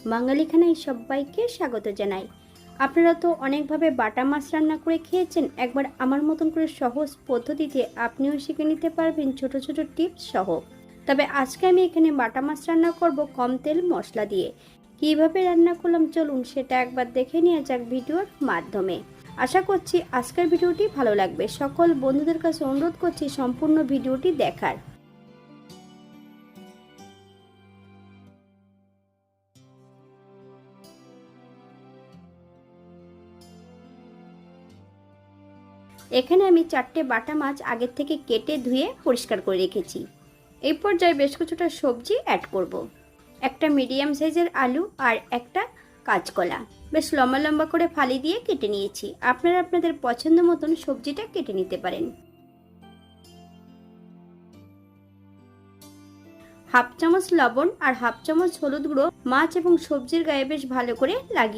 বাঙালি খানায় সবাইকে স্বাগত জানাই। আপনারা তো অনেকভাবে বাটা মাছ রান্না করে খেয়েছেন। একবার আমার মতন করে সহজ পদ্ধতিতে আপনিও শিখে নিতে পারবেন ছোট ছোট টিপস সহ। তবে আজকে আমি এখানে বাটা মাছ রান্না করব কম তেল মশলা দিয়ে। কিভাবে রান্না করলাম চলুন সেটা একবার দেখে নেওয়া যাক ভিডিওর মাধ্যমে। আশা করছি আজকের ভিডিওটি ভালো লাগবে। সকল বন্ধুদের কাছে অনুরোধ করছি সম্পূর্ণ ভিডিওটি দেখার। এখানে আমি 4টে বাটা মাছ আগের থেকে কেটে ধুয়ে পরিষ্কার করে রেখেছি। এই পর্যায়ে বেশ কিছুটা সবজি অ্যাড করব। একটা মিডিয়াম সাইজের আলু আর একটা কাঁচকলা বেশ লম্বা লম্বা করে ফালি দিয়ে কেটে নিয়েছি। আপনারা আপনাদের পছন্দ মতন সবজিটা কেটে নিতে পারেন। হাফ চামচ লবণ আর হাফ চামচ হলুদ গুঁড়ো মাছ এবং সবজির গায়ে বেশ ভালো করে লাগিয়ে